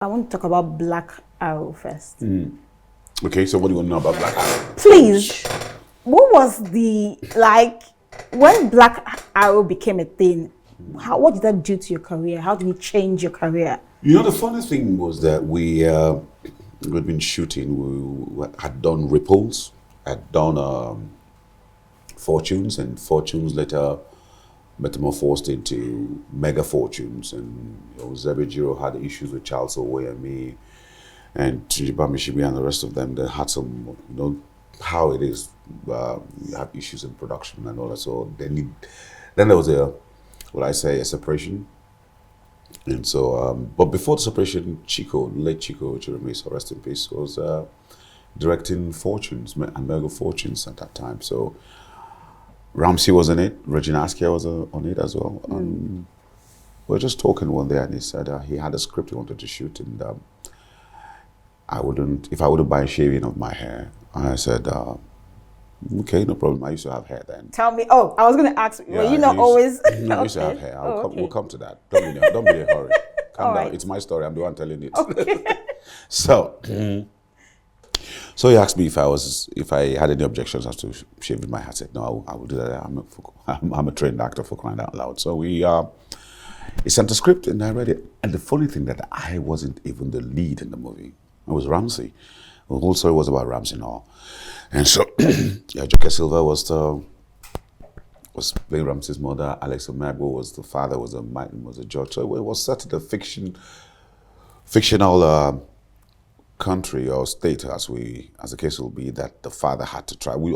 I want to talk about Black Arrow first. Okay, so what do you want to know about Black Arrow? Please, what was the like when Black Arrow became a thing? What did that do to your career? How did it change your career? You know, the funny thing was that we'd been shooting. We had done Ripples, had done Fortunes, and Fortunes later metamorphosed into Mega Fortunes. And Zebejiro had issues with Charles Owe and me, and Tujibami Shibi and the rest of them. They had some, how it is. You have issues in production and all that. So then there was a separation. And so, but before the separation, late Chico Jeremy, so rest in peace, was directing Fortunes and Mega Fortunes at that time. So Ramsey was in it, Regina Askia was on it as well. We were just talking one day, and he said he had a script he wanted to shoot, and if I wouldn't buy shaving of my hair, I said, okay, no problem. I used to have hair then. Tell me. Oh, I was going to ask. Were you not always? No, I used to have hair. We'll come to that. Don't be in a hurry. Calm down. Right. It's my story. I'm the one telling it. Okay. So he asked me if I had any objections as to shaving my hair. I said no. I will do that. I'm a trained actor, for crying out loud. So he sent a script and I read it. And the funny thing that I wasn't even the lead in the movie. It was Ramsey. The whole story was about Ramsey and all. And so, Joker Silva was playing Ramsey's mother. Alex Omagbo was the father, was a judge. So it was set in a fictional country or state, as the case will be, that the father had to try. We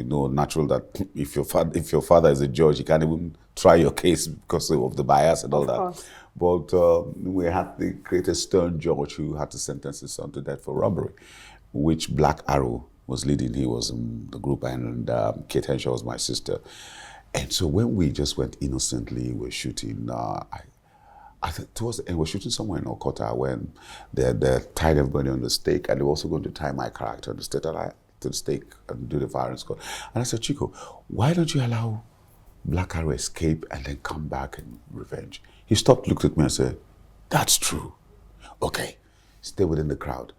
know natural that if your father is a judge, you can't even try your case because of the bias and all that. But we had to create a stern judge who had to sentence his son to death for robbery, which Black Arrow was leading. He was in the group, and Kate Henshaw was my sister. And so when we just went innocently, we're shooting, I think towards the end, we're shooting somewhere in Okota when they tied everybody on the stake, and they were also going to tie my character on the stake to the stake and do the firing squad. And I said, Chico, why don't you allow Black Arrow escape and then come back and revenge? He stopped, looked at me and said, that's true. Okay, stay within the crowd.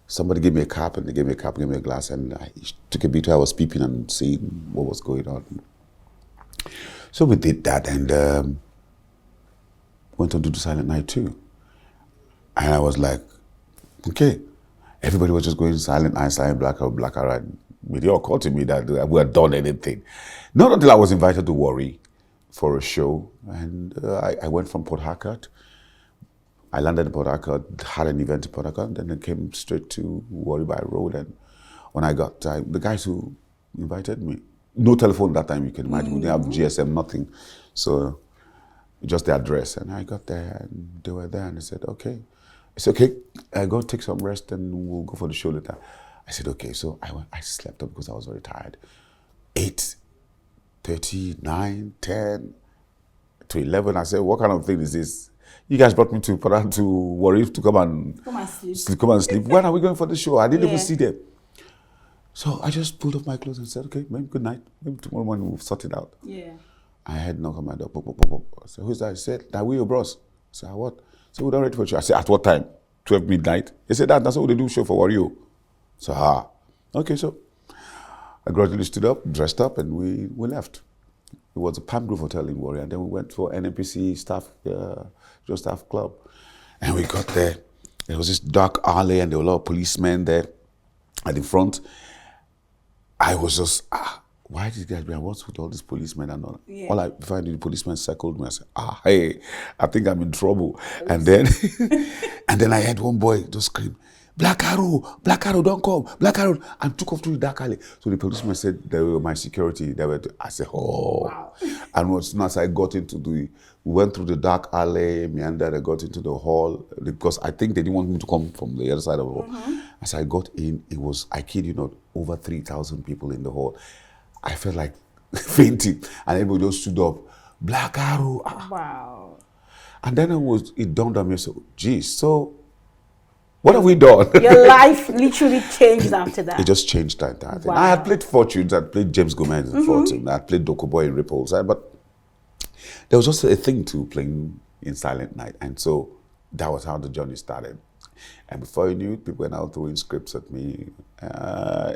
Somebody gave me a cap, and they gave me a cap, gave me a glass, and I took a beat. I was peeping and seeing what was going on. So we did that, and went on to do Silent Night too. And I was like, okay. Everybody was just going Silent Night, Silent Black Arrow. And it all occurred to me that we had done anything. Not until I was invited to Warri for a show, and I went from Port Harcourt. I landed in Port Harcourt, had an event in Port Harcourt, and then came straight to Warri by road. And when I got time, the guys who invited me, no telephone that time, you can imagine. We didn't have GSM, nothing. So just the address. And I got there, and they were there, and they said, okay. It's okay, go take some rest, and we'll go for the show later. I said, okay. So I slept up because I was very tired. 8:30, 9, 10 to 11. I said, what kind of thing is this? You guys brought me to Warri to come and sleep. When are we going for the show? I didn't even see them. So I just pulled off my clothes and said, okay, maybe good night. Maybe tomorrow morning we'll sort it out. Yeah. I had knock on my door. Pop, pop, pop, pop. I said, who's that? He said, that we your bros. I said, what? He said, we're not ready for the show. I said, at what time? 12 midnight. He said, that's what they do show for Warri. So, okay, so I gradually stood up, dressed up, and we left. It was a Palm Grove Hotel in Warri, and then we went for NNPC staff club. And we got there. There was this dark alley, and there were a lot of policemen there at the front. I was just, why did guys be? What's with all these policemen and all? Yeah. Before I knew, the policemen circled me. I said, hey, I think I'm in trouble. And then, and then I heard one boy just scream, Black Arrow, don't come, Black Arrow, and took off to the dark alley. So the policeman said they were my security. I said, wow. And as soon as I got we went through the dark alley, meandered, I got into the hall, because I think they didn't want me to come from the other side of the hall. As I got in, it was, I kid you not, over 3,000 people in the hall. I felt like fainting, and everybody just stood up, Black Arrow. Wow. And then it dawned on me, so, geez, so what have we done? Your life literally changed after that. It just changed that entire thing. Wow. I had played Fortunes, I played James Gomez in Fortune, I had played Doko Boy in Ripples, but there was just a thing to playing in Silent Night, and so that was how the journey started. And before you knew it, people were now throwing scripts at me.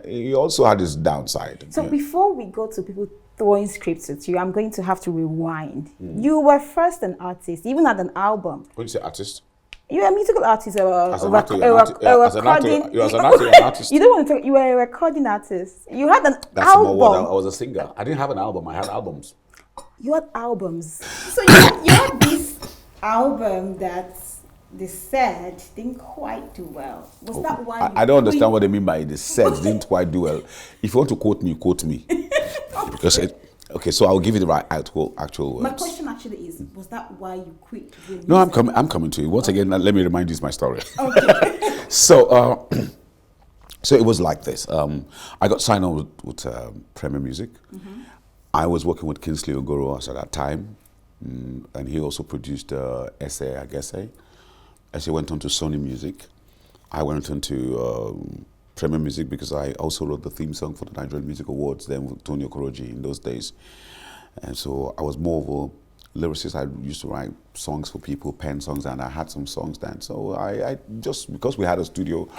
He also had his downside. So before we go to people throwing scripts at you, I'm going to have to rewind. You were first an artist, you even had an album. When you say artist? You're a musical artist, As an actor, you're an recording. you're an artist. You don't want to talk, you were a recording artist. You had an That's album. more what I was a singer. I didn't have an album, I had albums. You had albums. So you had this album that they said didn't quite do well. Was that why? I don't understand what they mean by the said didn't quite do well. If you want to quote me, quote me. Because okay, so I'll give you the right actual words. My question actually is, was that why you quit doing No, music? I'm coming to you. Once again, let me remind you my story. Okay. So it was like this. I got signed on with Premier Music. I was working with Kingsley Ogoro at that time. And he also produced Essay, I guess. Essay went on to Sony Music. I went on to Premier Music because I also wrote the theme song for the Nigerian Music Awards then with Tony Okoroji in those days. And so I was more of a lyricist. I used to write songs for people, pen songs, and I had some songs then. So I just, because we had a studio,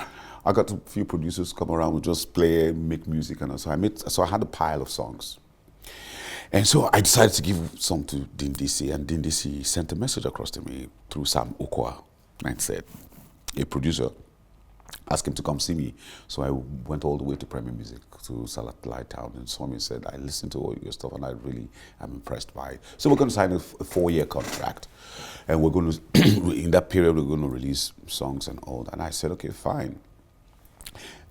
I got a few producers come around and just play, make music, and so I had a pile of songs. And so I decided to give some to Dean DC, and Dean DC sent a message across to me through Sam Okwa and said, a producer, asked him to come see me. So I went all the way to Premier Music, to Salat Town, and saw me and said, I listened to all your stuff and I really am impressed by it. So we're going to sign a 4-year contract. And we're going to, in that period, we're going to release songs and all that. And I said, okay, fine.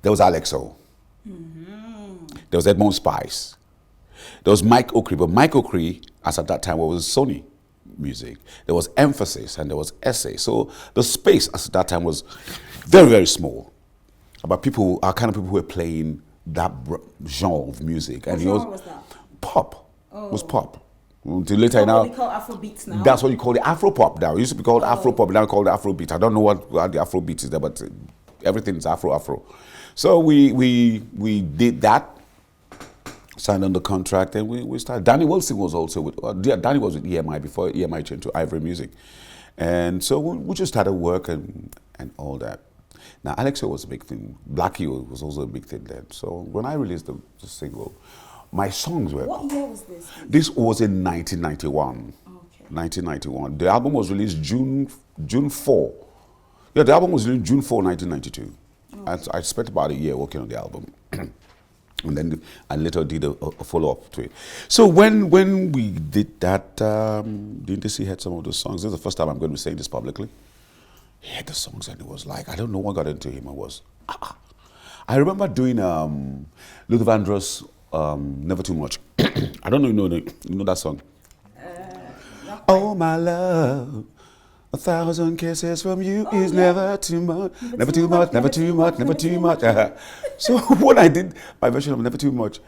There was Alex O. There was Edmond Spice. There was Mike Okri, but Mike Okri, as at that time, was Sony Music. There was Emphasis and there was Essay. So the space as at that time was very, very small. About people, our kind of people who were playing that genre of music. What genre was that? Pop. Oh. It was pop. Until later now. What we call Afrobeats now. That's what you call the Afro pop now. It used to be called Afro pop, now called Afro beat. I don't know what the Afro beat is there, but everything is Afro. So we did that. Signed on the contract, and we started. Danny Wilson was also with, Danny was with EMI before EMI changed to Ivory Music. And so we just started work and all that. Now, Alexio was a big thing. Blackie was also a big thing then. So when I released the single, my songs were... What year was this? This was in 1991. Okay. 1991. The album was released June 4. Yeah, the album was released June 4, 1992. Okay. I spent about a year working on the album. And then I later did a follow-up to it. So when we did that, DNDC had some of the songs. This is the first time I'm going to be saying this publicly. He had the songs and it was like, I don't know what got into him. I remember doing Luther Vandross, Never Too Much. I don't know, you know that song? Oh, my love. 1,000 kisses from you is never too much, never too much, never too much, never too much. So when I did my version of Never Too Much,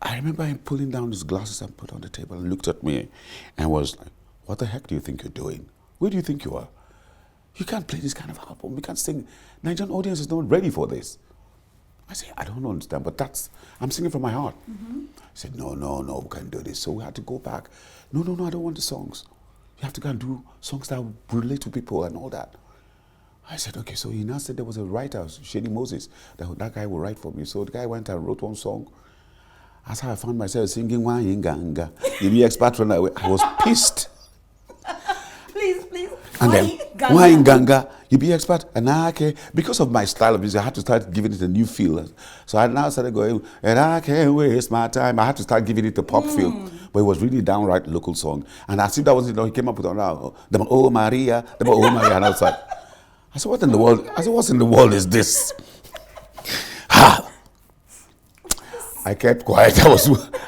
I remember him pulling down his glasses and put on the table and looked at me and was like, what the heck do you think you're doing? Where do you think you are? You can't play this kind of album. You can't sing. Nigerian audience is not ready for this. I said, I don't understand, but I'm singing from my heart. He said, no, we can't do this. So we had to go back. No, I don't want the songs. You have to go and do songs that relate to people and all that. I said, okay. So he now said there was a writer, Shady Moses, that guy will write for me. So the guy went and wrote one song. That's how I found myself singing Wa Inganga. If you expert run away, I was pissed. Please. And then Wa Inganga, you be expert, and okay. Because of my style of music, I had to start giving it a new feel. So I now started going, and I can't waste my time. I had to start giving it a pop feel. But it was really a downright local song. And I see that was, he came up with oh Maria, and I was like, I said, what in the world? I said, what's in the world is this? I kept quiet.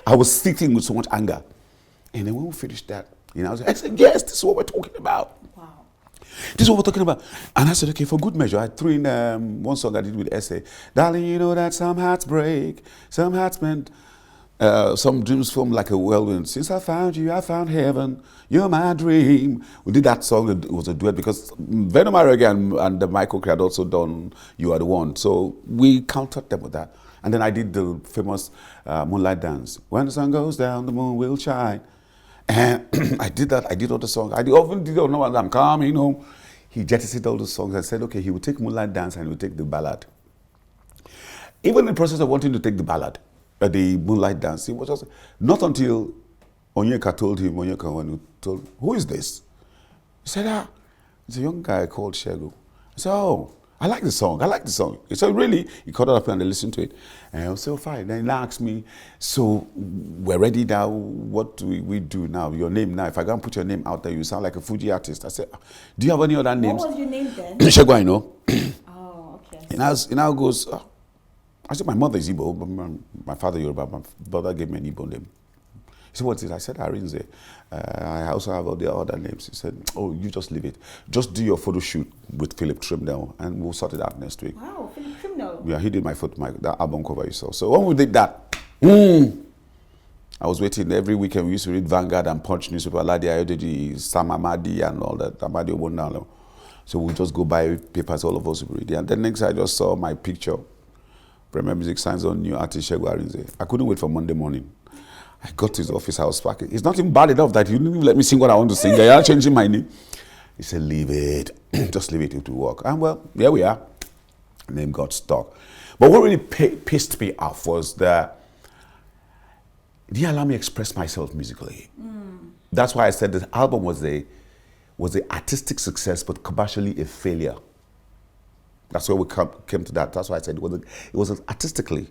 I was sitting with so much anger. And then when we finished that, I said, yes, this is what we're talking about. Wow. This is what we're talking about. And I said, okay, for good measure, I threw in one song I did with Essay. Darling, you know that some hearts break, some hearts mend, some dreams form like a whirlwind. Since I found you, I found heaven. You're my dream. We did that song. It was a duet because Venom Aragon and Michael had also done You Are the One. So we countered them with that. And then I did the famous Moonlight Dance. When the sun goes down, the moon will shine. And I did that. I did all the songs. I often did all know I'm coming home. he jettisoned all those songs and said, okay, he would take Moonlight Dance and he would take the ballad. Even in the process of wanting to take the ballad, the Moonlight Dance, it was just not until Onyeka told him, who is this? He said, it's a young guy called Segun. I said, oh, I like the song. He said, really? He caught it up and they listened to it. And I was so fine. Then he asked me, so we're ready now. What do we do now? Your name now. If I can't put your name out there, you sound like a Fuji artist. I said, do you have any other names? What was your name then? Segun, I know. Oh, okay. He now goes, I said, my mother is Igbo, but my father Yoruba. My brother gave me an Igbo name. He said, what's it? I said, Arinze. I also have all the other names. He said, oh, you just leave it. Just do your photo shoot with Philip Trimdale, and we'll sort it out next week. Wow, Philip Trimdale. Yeah, he did that album cover you saw. So when we did that, I was waiting every weekend. We used to read Vanguard and Punch newspaper, Ladi Ayodeji, Sam Amadi, and all that. Amadi Obonalo. So we just go buy papers, all of us would read it. And then next I just saw my picture. Premier Music signs on new artist Segun Arinze. I couldn't wait for Monday morning. I got to his office, I was packing. It's not even bad enough that you didn't even let me sing what I want to sing. They are changing my name. He said, leave it. Just leave it, it will work. And well, here we are. Name got stuck. But what really pissed me off was that he didn't allow me express myself musically. That's why I said this album was a artistic success, but commercially a failure. That's where we came to that. That's why I said it was artistically,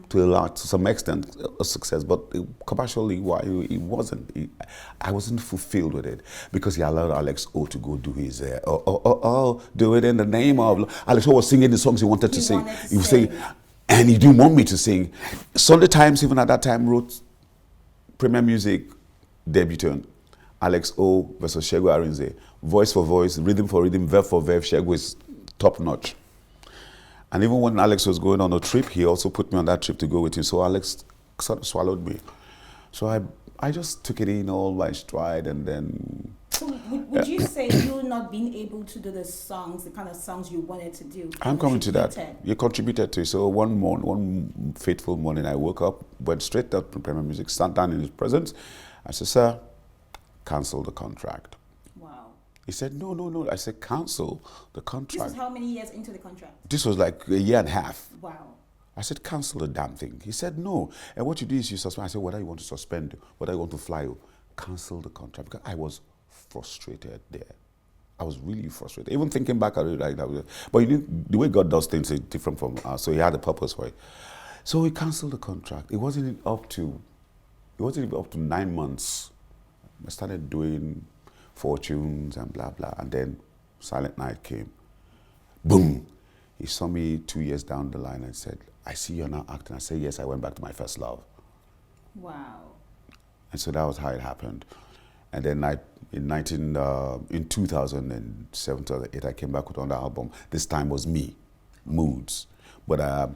to some extent, a success, but commercially, it wasn't. I wasn't fulfilled with it because he allowed Alex O to go do his, do it in the name of. Alex O was singing the songs he wanted to sing. He was saying, and he didn't want me to sing. Sunday Times, even at that time, wrote Premier Music debutant. Alex O versus Segun Arinze. Voice for voice, rhythm for rhythm, verb for verb. Segun is top notch. And even when Alex was going on a trip, he also put me on that trip to go with him. So Alex sort of swallowed me. So I just took it in all my stride, and then... So would you say you not being able to do the kind of songs you wanted to do? I'm coming to that. You contributed to it. So one fateful morning, I woke up, went straight up to Premier Music, sat down in his presence. I said, sir, cancel the contract. He said, no. I said, cancel the contract. This was how many years into the contract? This was like a year and a half. Wow. I said, cancel the damn thing. He said, no. And what you do is you suspend. I said, whether you want to suspend, whether you want to fly, cancel the contract. Because I was frustrated there. I was really frustrated. Even thinking back at it like that. But you know, the way God does things is different from us. So he had a purpose for it. So he canceled the contract. It wasn't even up to 9 months. I started doing Fortunes and blah, blah. And then Silent Night came. Boom. He saw me 2 years down the line and said, I see you're now acting. I said, yes, I went back to my first love. Wow. And so that was how it happened. And then in 2007, 2008, I came back with another album. This time was Me, Moods. But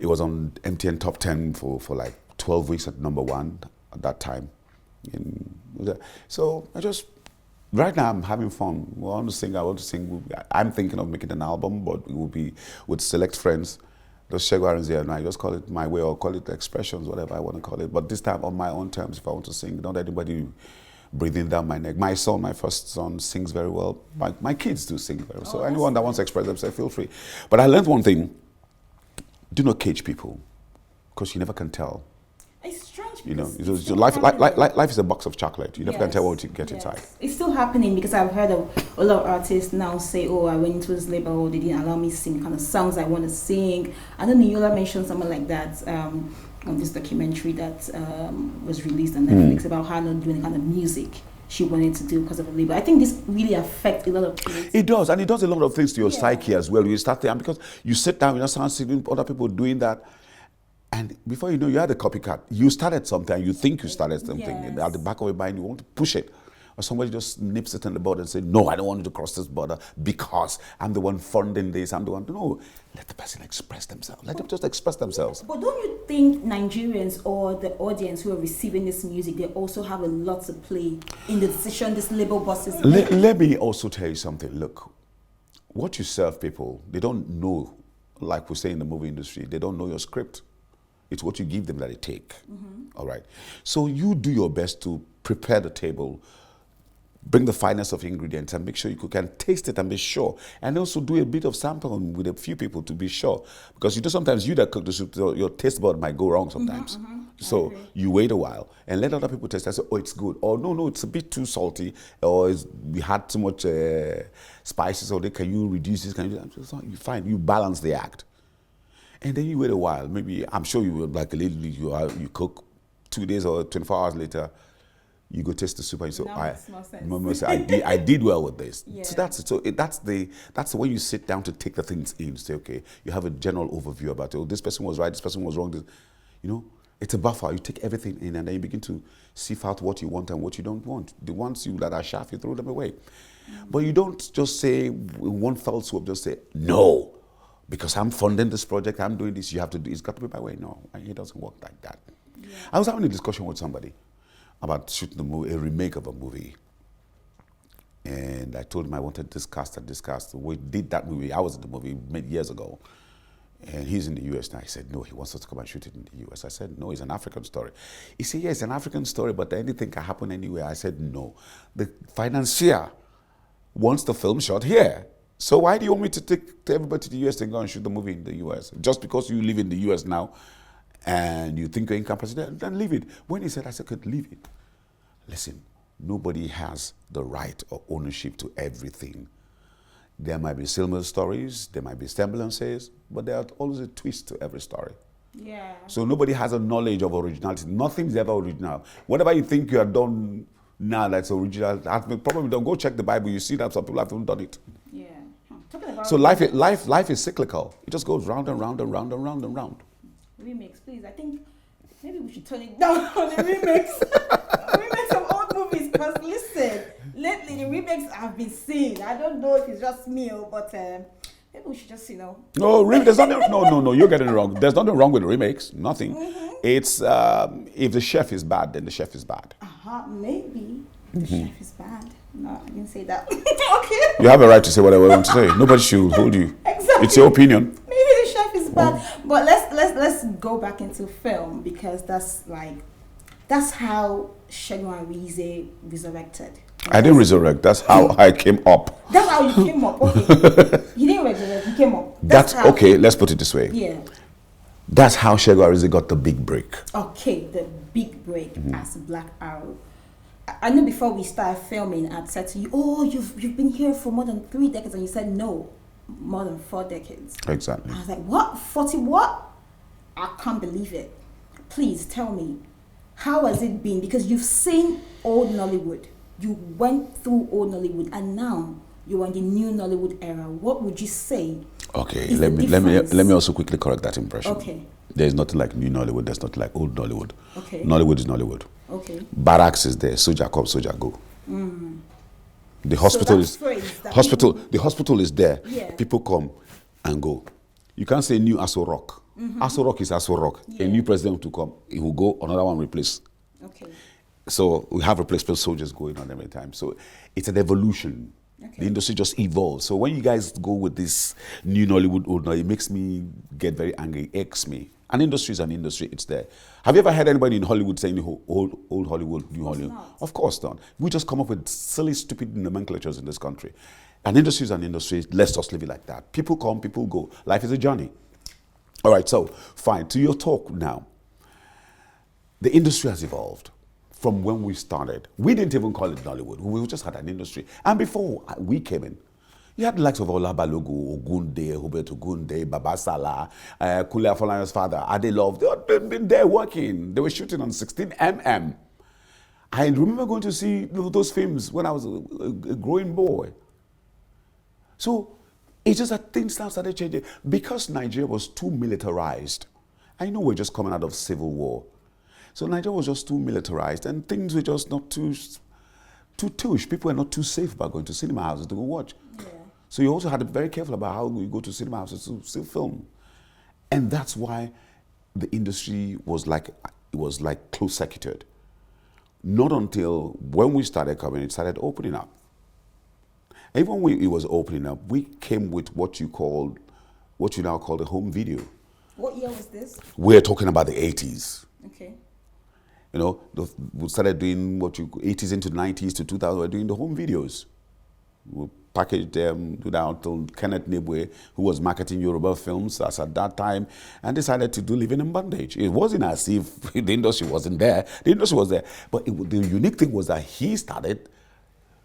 it was on MTN Top 10 for like 12 weeks at -- at that time. So right now I'm having fun. I want to sing. I'm thinking of making an album, but it will be with select friends. Just Segun Arinze and I just call it my way or call it expressions, whatever I want to call it. But this time on my own terms, if I want to sing, not anybody breathing down my neck. My son, my first son, sings very well. My kids do sing very well. So anyone that wants to express themselves, feel free. But I learned one thing. Do not cage people, because you never can tell. It's strange. You know, life is a box of chocolate. You never can tell what you get inside. It's still happening, because I've heard of a lot of artists now say, oh, I went into this label, they didn't allow me to sing the kind of songs I want to sing. I know Niola mentioned something like that on this documentary that was released on Netflix about her not doing the kind of music she wanted to do because of a label. I think this really affects a lot of people. It does, and it does a lot of things to your psyche as well. You start there, and because you sit down, you start seeing other people doing that. And before you know, you had a copycat. You started something, you think you started something, and at the back of your mind, you want to push it. Or somebody just nips it in the bud and say, no, I don't want you to cross this border because I'm the one funding this, I'm the one. No, let the person express themselves. Let them just express themselves. But don't you think Nigerians or the audience who are receiving this music, they also have a lot to play in the decision this label boss is making? Let me also tell you something. Look, what you serve people, they don't know, like we say in the movie industry, they don't know your script. It's what you give them that they take. All right. So you do your best to prepare the table, Bring the finest of ingredients and make sure you cook and taste it and be sure. And also do a bit of sampling with a few people to be sure. Because sometimes you that cook the soup, your taste bud might go wrong sometimes. So you wait a while and let other people taste and say, oh, it's good. Or no, it's a bit too salty. Or we had too much spices. Or can you reduce this? Can you do that? So you find you balance the act. And then you wait a while. Maybe, I'm sure you will, like a lady, you cook 2 days or 24 hours later, you go taste the soup and you say, I did well with this. Yeah. So that's the way you sit down to take the things in. Say, okay, you have a general overview about it. Oh, this person was right, this person was wrong. It's a buffer. You take everything in and then you begin to sift out what you want and what you don't want. The ones that are sharp, you throw them away. But you don't just say, in one fell swoop, just say, no, because I'm funding this project, I'm doing this, you have to do, it's got to be my way. No, it doesn't work like that. Yeah. I was having a discussion with somebody about shooting a remake of a movie. And I told him I wanted this cast and this cast. We did that movie. I was in the movie many years ago. And he's in the US now. He said, no, he wants us to come and shoot it in the US. I said, no, it's an African story. He said, yeah, it's an African story, but anything can happen anywhere. I said, no. The financier wants the film shot here. So why do you want me to take everybody to the US and go and shoot the movie in the US? Just because you live in the US now and you think you're incapacitated, then leave it. When he said, I said, okay, leave it. Listen, nobody has the right or ownership to everything. There might be similar stories, there might be semblances, but there are always a twist to every story. Yeah. So nobody has a knowledge of originality. Nothing's ever original. Whatever you think you have done now that's original, probably don't go check the Bible. You see that some people haven't done it. Yeah. So life is cyclical. It just goes round and round and round and round and round. Remix, please. I think maybe we should turn it down on the remix. Remix of old movies, because listen, lately the remakes I've been seeing, I don't know if it's just me, but maybe we should just, No, there's nothing. No, you're getting it wrong. There's nothing wrong with the remakes. Nothing. It's if the chef is bad, then the chef is bad. Maybe the chef is bad. No, I didn't say that. Okay. You have a right to say whatever you want to say. Nobody should hold you. Exactly. It's your opinion. Maybe the chef is bad, but let's go back into film, because that's how Segun Arinze resurrected. I didn't resurrect. That's how I came up. That's how you came up. Okay. You didn't resurrect. You came up. That's how, okay. Let's put it this way. Yeah. That's how Segun Arinze got the big break. Okay, the big break as Black Arrow. I know before we started filming, I'd said to you, "Oh, you've been here for more than 3 decades," and you said, "No, more than 4 decades." Exactly. I was like, "What? 40 what?" I can't believe it. Please tell me, how has it been? Because you've seen old Nollywood, you went through old Nollywood, and now you're in the new Nollywood era. What would you say? Okay, let me also quickly correct that impression. Okay. There's nothing like new Nollywood. There's nothing like old Nollywood. Okay. Nollywood is Nollywood. Okay. Barracks is there. Soldier come, soldier go. The hospital The hospital is there. Yeah. People come and go. You can't say new Aso Rock. Aso Rock is Aso Rock. Yeah. A new president to come, he will go. Another one replace. Okay. So we have replacement soldiers going on every time. So it's an evolution. Okay. The industry just evolves. So when you guys go with this new Nollywood, old Nollywood, it makes me get very angry. It irks me. An industry is an industry. It's there. Have you ever heard anybody in Hollywood saying old Hollywood, new Hollywood? Not. Of course not. We just come up with silly, stupid nomenclatures in this country. An industry is an industry. Let's just leave it like that. People come, people go. Life is a journey. All right, so fine. To your talk now. The industry has evolved from when we started. We didn't even call it Nollywood. We just had an industry. And before we came in, you had the likes of Ola Balogun, Ogunde, Huberto Gunde, Baba Salah, Kule Afolayan's father, Ade Love. They had been there working. They were shooting on 16mm. I remember going to see those films when I was a growing boy. So it's just that things now started changing. Because Nigeria was too militarized. I know we're just coming out of civil war. So Nigeria was just too militarized and things were just not too tush. People were not too safe about going to cinema houses to go watch. Yeah. So you also had to be very careful about how you go to cinema houses to see film. And that's why the industry was like close-circuited. Not until when we started coming, it started opening up. Even when it was opening up, we came with what you now call the home video. What year was this? We're talking about the 80s. Okay. You know, we started doing what you 80s into 90s to 2000. We're doing the home videos. We packaged them, do that until Kenneth Nibwe, who was marketing Yoruba films as at that time, and decided to do Living in Bondage. It wasn't as if the industry wasn't there. The industry was there. But the unique thing was that he started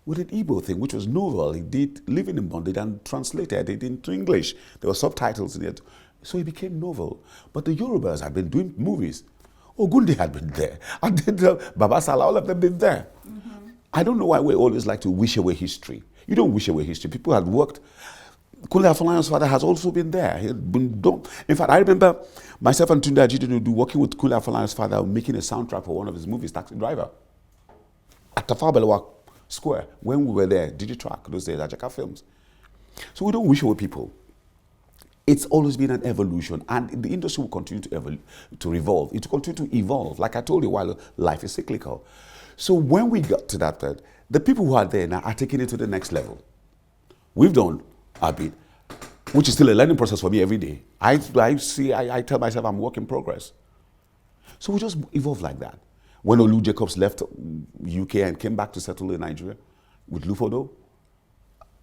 with an Igbo thing, which was novel. He did Living in Bondage and translated it into English. There were subtitles in it. So it became novel. But the Yorubas had been doing movies. Ogunde had been there. And then Baba Sala, all of them been there. Mm-hmm. I don't know why we always like to wish away history. You don't wish away history. People had worked. Kunle Afolayan's father has also been there. He had been done. In fact, I remember myself and Tunde Ajidenudu working with Kunle Afolayan's father, making a soundtrack for one of his movies, Taxi Driver, at Tafawa Balewa Square. When we were there, Digitrack, those days, Ajaka Films. So we don't wish away people. It's always been an evolution, and the industry will continue to revolve. It will continue to evolve. Like I told you a while, life is cyclical. So when we got to that point, the people who are there now are taking it to the next level. We've done a bit, which is still a learning process for me every day. I tell myself I'm work in progress. So we just evolve like that. When Olu Jacobs left UK and came back to settle in Nigeria with Lufodo,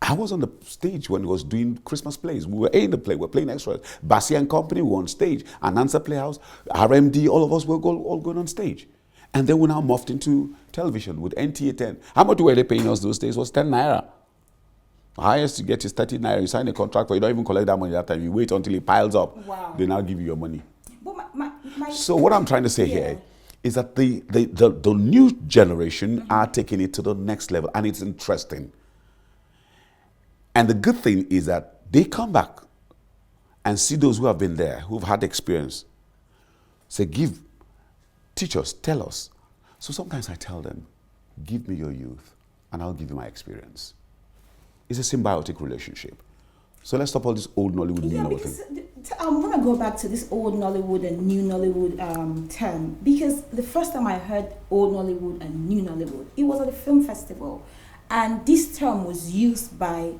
I was on the stage when he was doing Christmas plays. We were in the play, we were playing extras. Bassi and Company were on stage. Anansa Playhouse, RMD, all of us were all going on stage. And then we now morphed into television with NTA 10. How much were they paying us those days? It was 10 naira. The highest you get is 30 naira. You sign a contract, but you don't even collect that money that time. You wait until it piles up. Wow. They now give you your money. But so what I'm trying to say here is that the new generation are taking it to the next level, and it's interesting. And the good thing is that they come back and see those who have been there, who've had experience. Say, teach us, tell us. So sometimes I tell them, give me your youth and I'll give you my experience. It's a symbiotic relationship. So let's stop all this old Nollywood, new Nollywood thing. I'm going to go back to this old Nollywood and new Nollywood term, because the first time I heard old Nollywood and new Nollywood, it was at a film festival. And this term was used by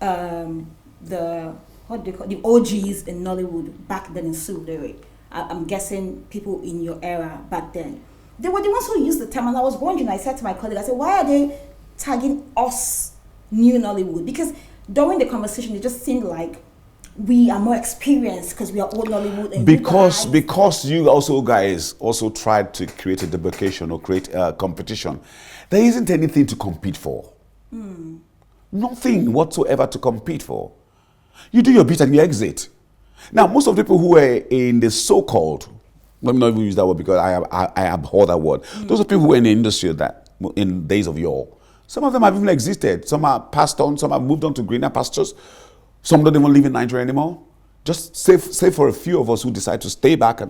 the OGs in Nollywood back then in Surulere. I'm guessing people in your era back then. They were the ones who used the term, and I was wondering, I said to my colleague, I said, why are they tagging us new Nollywood? Because during the conversation, it just seemed like we are more experienced because we are old Nollywood. And because you also guys also tried to create a demarcation or create a competition. There isn't anything to compete for. Nothing whatsoever to compete for. You do your bit and you exit. Now, most of the people who are in the so-called, let me not even use that word because I abhor that word. Those are people who are in the industry that in days of yore. Some of them have even existed. Some are passed on. Some have moved on to greener pastures. Some don't even live in Nigeria anymore. Just say for a few of us who decide to stay back.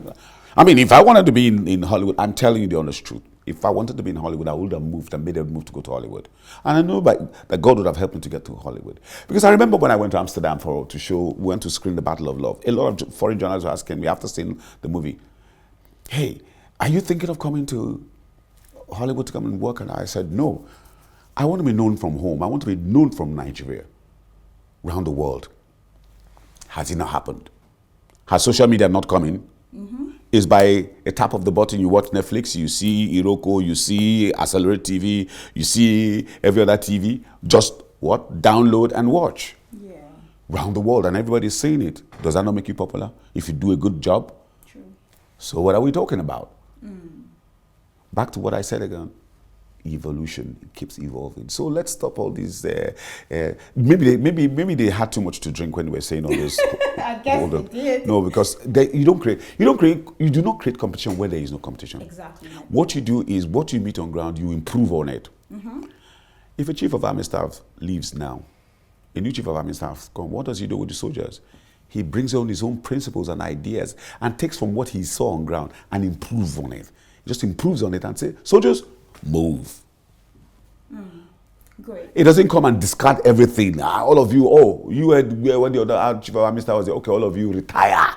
I mean, if I wanted to be in Hollywood, I'm telling you the honest truth. If I wanted to be in Hollywood, I would have moved and made a move to go to Hollywood. And I know that God would have helped me to get to Hollywood. Because I remember when I went to Amsterdam we went to screen The Battle of Love. A lot of foreign journalists were asking me after seeing the movie, hey, are you thinking of coming to Hollywood to come and work? And I said, no. I want to be known from home. I want to be known from Nigeria, around the world. Has it not happened? Has social media not come in? Is by a tap of the button, you watch Netflix, you see Iroko, you see Accelerate TV, you see every other TV. Just what? Download and watch. Yeah. Around the world, and everybody's saying it. Does that not make you popular? If you do a good job? True. So what are we talking about? Back to what I said again. Evolution, it keeps evolving. So let's stop all these. Maybe they had too much to drink when they were saying all this. I guess they did. No, because you do not create competition where there is no competition. Exactly. What you do is what you meet on ground, you improve on it. If a chief of army staff leaves now, a new chief of army staff comes, what does he do with the soldiers? He brings on his own principles and ideas and takes from what he saw on ground and improves on it. He just improves on it and say, soldiers, move. Great. It doesn't come and discard everything. All of you, when the other chief of army staff was there, okay, all of you retire.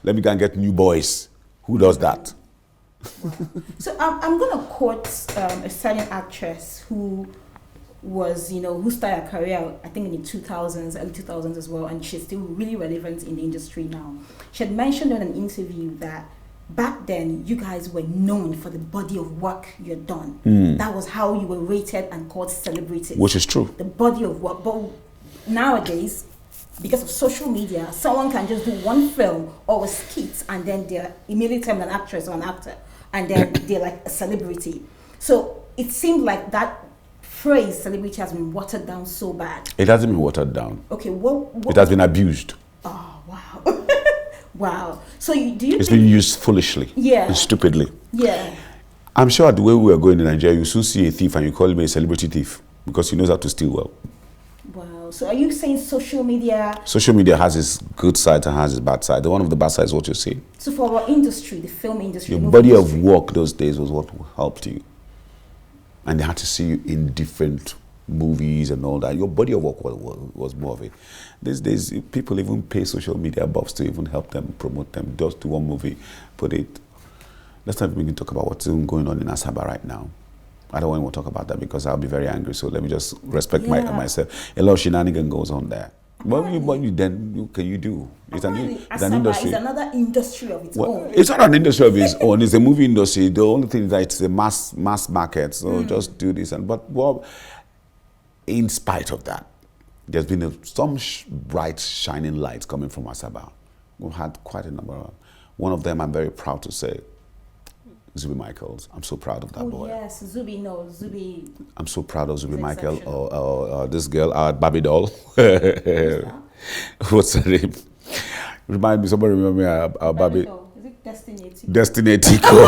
Let me go and get new boys. Who does that? Wow. So I'm going to quote a certain actress who was, who started her career, I think in the 2000s, early 2000s as well, and she's still really relevant in the industry now. She had mentioned in an interview that back then you guys were known for the body of work you'd done. That was how you were rated and called celebrities. Which is true. The body of work. But nowadays, because of social media, someone can just do one film or a skit and then they're immediately termed an actress or an actor, and then they're like a celebrity. So it seemed like that phrase celebrity has been watered down so bad. It hasn't been watered down. Okay, what It has been abused. Oh, wow. Wow. So do you It's think, been used foolishly. Yeah. And stupidly. yeah. I'm sure the way we were going in Nigeria, you soon see a thief and you call him a celebrity thief because he knows how to steal well. Wow. So are you saying social media, Social media has its good side and has its bad side. The one of the bad sides is what you're saying. so for our industry, the film industry, Your the body movie of industry, work those days was what helped you. And they had to see you in different movies and all that. Your body of work was more of it. These days, people even pay social media buffs to even help them, promote them. Just do one movie, put it. Let's not even talk about what's even going on in Asaba right now. I don't want to talk about that because I'll be very angry. So let me just respect myself. A lot of shenanigans goes on there. What can you do? It's an industry. It's another industry of its own. It's not an industry of its own. It's a movie industry. The only thing is that it's a mass market. So just do this. But in spite of that, there's been some bright, shining lights coming from Asaba. We've had quite a number of. One of them, I'm very proud to say, Zubi Michaels. I'm so proud of that boy. Yes, Zubi. I'm so proud of Zubi Michael exceptional. or this girl, Barbie doll. What's her name? Remind me, somebody remember me, Barbie. Is it Destiny? Destiny Tico.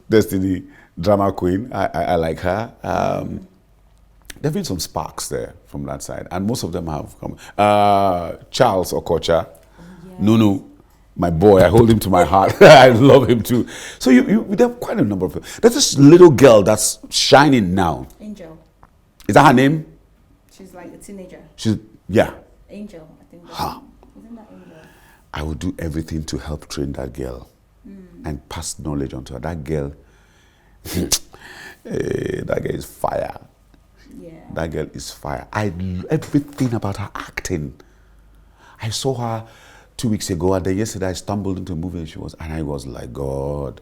Destiny, drama queen. I like her. There have been some sparks there from that side, and most of them have come. Charles Okocha, Nunu, my boy, I hold him to my heart. I love him too. So there are quite a number of them. There's this little girl that's shining now. Angel. Is that her name? She's like a teenager. Yeah. Angel, I think. Ha. Isn't that Angel? I will do everything to help train that girl and pass knowledge onto her. That girl, that girl is fire. Yeah. That girl is fire. Everything about her acting. I saw her 2 weeks ago, and then yesterday I stumbled into a movie and I was like, God.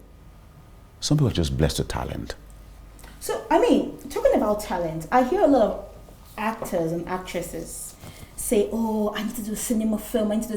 Some people are just blessed with talent. So, I mean, talking about talent, I hear a lot of actors and actresses say, oh, I need to do a cinema film, because,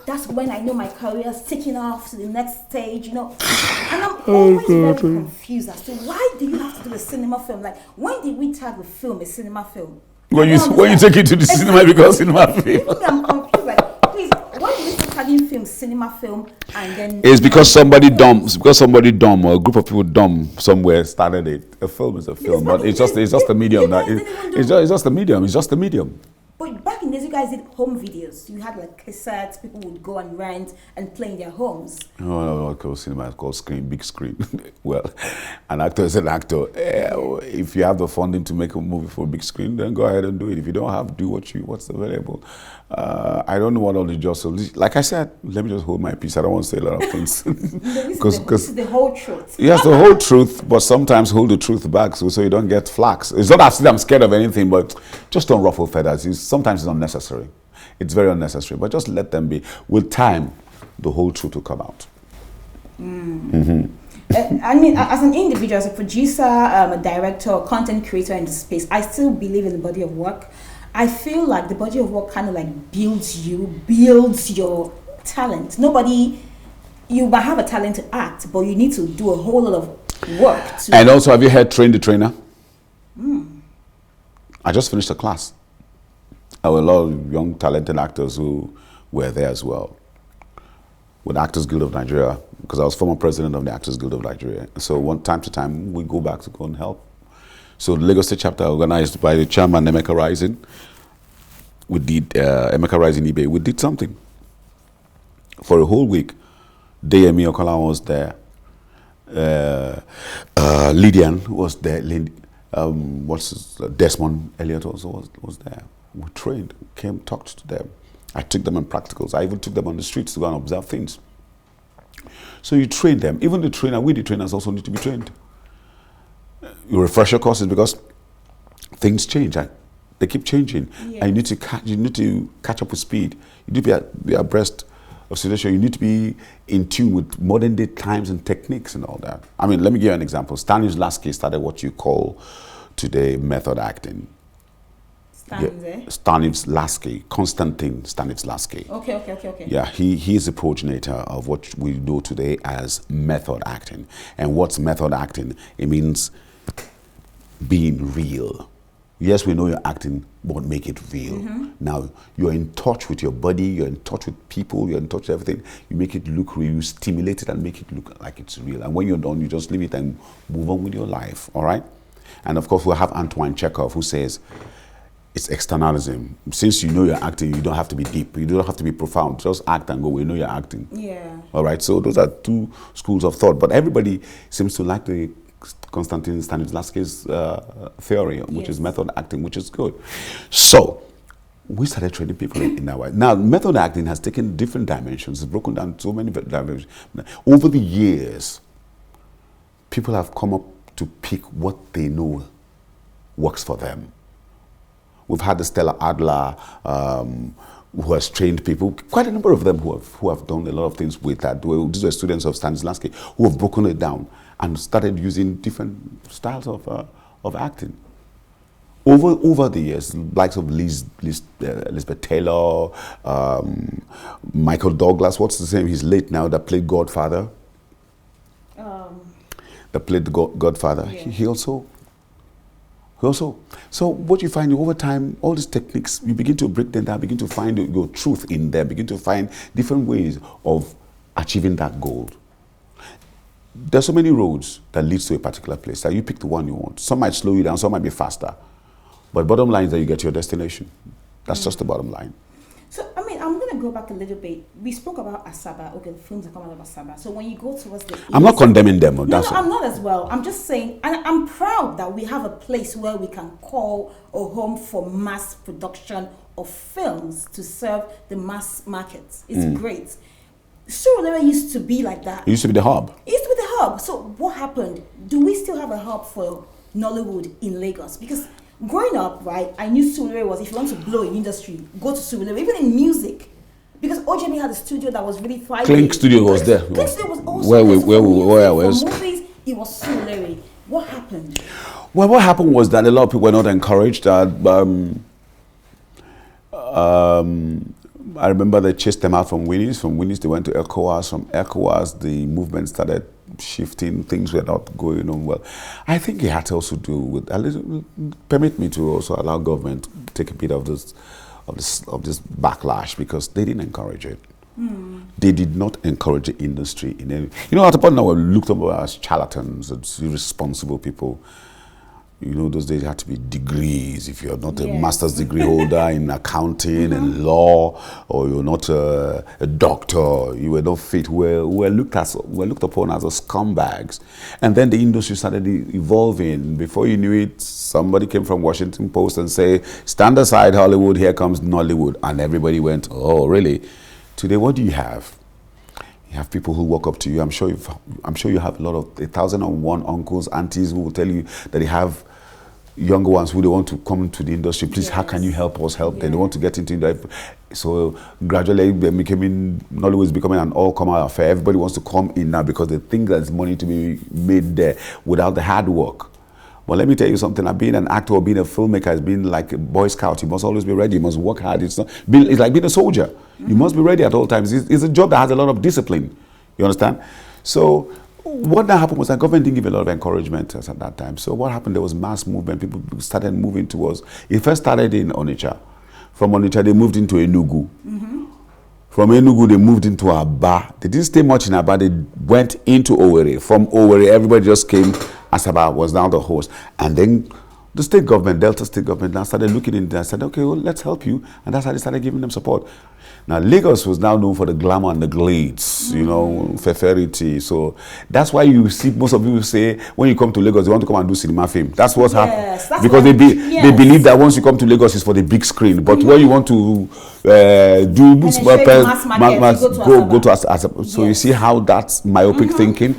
that's when I know my career is taking off to the next stage, And I'm always very confused as to why do you have to do a cinema film? Like, when did we tag the film a cinema film? When you take it to the cinema because cinema film. I'm confused, like, please, why do we start tagging film cinema film and then... It's because somebody dumb, or a group of people dumb somewhere started it. A film is a film, but it's just a medium. It's just a medium. It's just a medium. But back in days, you guys did home videos. You had like cassettes. People would go and rent and play in their homes. No, it's called cinema. It's called screen, big screen. Well, an actor is an actor. If you have the funding to make a movie for a big screen, then go ahead and do it. If you don't have, do what's available. I don't know what all the jobs. Like I said, let me just hold my peace. I don't want to say a lot of things. This is the whole truth. Yes, the whole truth, but sometimes hold the truth back so you don't get flax. It's not as if I'm scared of anything, but just don't ruffle feathers. Sometimes it's unnecessary. It's very unnecessary, but just let them be. With time, the whole truth will come out. I mean, as an individual, as a producer, a director, content creator in the space, I still believe in the body of work. I feel like the body of work kind of like builds your talent. You might have a talent to act, but you need to do a whole lot of work. And also, have you heard Train the Trainer? I just finished a class. There were a lot of young, talented actors who were there as well. With Actors Guild of Nigeria, because I was former president of the Actors Guild of Nigeria. So one time to time, we go back to go and help. So the Lagos State chapter, organized by the chairman, Emeka Rising, we did, Emeka Rising eBay, we did something. For a whole week, Deyemi Okola was there. Lydian was there. Desmond Elliott also was there. We trained, came, talked to them. I took them on practicals. I even took them on the streets to go and observe things. So you train them. Even the trainers also need to be trained. Your refresher courses, because things change. They keep changing, and you need to catch up with speed. You need to be abreast of situation. You need to be in tune with modern day times and techniques and all that. I mean, let me give you an example. Stanislavski started what you call today method acting. Stanislavski, Konstantin Stanislavski. Okay. Yeah, he is the progenitor of what we know today as method acting. And what's method acting? It means being real. Yes, we know you're acting, but make it real. Now, you're in touch with your body, you're in touch with people, you're in touch with everything. You make it look real, you stimulate it and make it look like it's real. And when you're done, you just leave it and move on with your life, all right? And of course, we'll have Antoine Chekhov, who says, it's externalism. Since you know you're acting, you don't have to be deep. You don't have to be profound. Just act and go. We know you're acting. Yeah. All right. So those are two schools of thought. But everybody seems to like the Konstantin Stanislavski's theory, which is method acting, which is good. So we started training people in that way. Now, method acting has taken different dimensions. It's broken down so many dimensions. Over the years, people have come up to pick what they know works for them. We've had the Stella Adler, who has trained people, quite a number of them who have done a lot of things with that. These were students of Stanislavski who have broken it down and started using different styles of acting. Over the years, likes of Elizabeth Taylor, Michael Douglas, what's the name? He's late now, that played Godfather. That played the Godfather. Yeah. He also. So what you find over time, all these techniques, you begin to break them down, begin to find your truth in there, begin to find different ways of achieving that goal. There's so many roads that leads to a particular place that you pick the one you want. Some might slow you down, some might be faster. But bottom line is that you get to your destination. That's just the bottom line. So, I mean, I'm going to go back a little bit. We spoke about Asaba. Okay, the films are coming out of Asaba. So when you go towards the I'm not condemning them. No, I'm not as well. I'm just saying, and I'm proud that we have a place where we can call a home for mass production of films to serve the mass markets. It's great. Surulere used to be like that. It used to be the hub. It used to be the hub. So what happened? Do we still have a hub for Nollywood in Lagos? Because growing up, right, I knew Surulere was, if you want to blow in industry, go to Surulere, even in music. Because OJB had a studio that was really thriving. Clink Studio was there. Clink Studio was also where I was. For movies, it was Surulere. What happened? Well, what happened was that a lot of people were not encouraged. I remember they chased them out from Winnie's. From Winnie's, they went to ECOWAS. From ECOWAS, the movement started shifting. Things were not going on well. I think it had to also do with permit me to also allow government to take a bit of this backlash, because they didn't encourage it. They did not encourage the industry in any. At the point now, we're looked up as charlatans, as irresponsible people. Those days had to be degrees. If you're not a master's degree holder in accounting and law, or you're not a doctor, you were not fit. We're looked upon as scumbags. And then the industry started evolving. Before you knew it, somebody came from Washington Post and say, "Stand aside, Hollywood, here comes Nollywood." And everybody went, "Oh, really?" Today, what do you have? You have people who walk up to you. I'm sure you have a lot of 1,001 uncles, aunties who will tell you that they have younger ones who they want to come into the industry. Please, how can you help us help them? They want to get into that. So gradually, Nollywood is becoming an all-comer affair. Everybody wants to come in now because they think there's money to be made there without the hard work. But let me tell you something. Being an actor or being a filmmaker has been like a Boy Scout. You must always be ready. You must work hard. It's like being a soldier. You must be ready at all times. It's a job that has a lot of discipline. You understand? So what now happened was that government didn't give a lot of encouragement at that time. So what happened? There was mass movement. People started moving towards. It first started in Onitsha. From Onitsha, they moved into Enugu. From Enugu, they moved into Aba. They didn't stay much in Aba. They went into Owerri. From Owerri, everybody just came. Asaba was now the host. And then the state government, Delta state government, now started looking into that and said, okay, well, let's help you. And that's how they started giving them support. Now, Lagos was now known for the glamour and the glades, feferity. So that's why you see most of you say, when you come to Lagos, they want to come and do cinema film. That's what's happened. Because they believe that once you come to Lagos, it's for the big screen. But when you want to do go to Asaba. So you see how that's myopic thinking.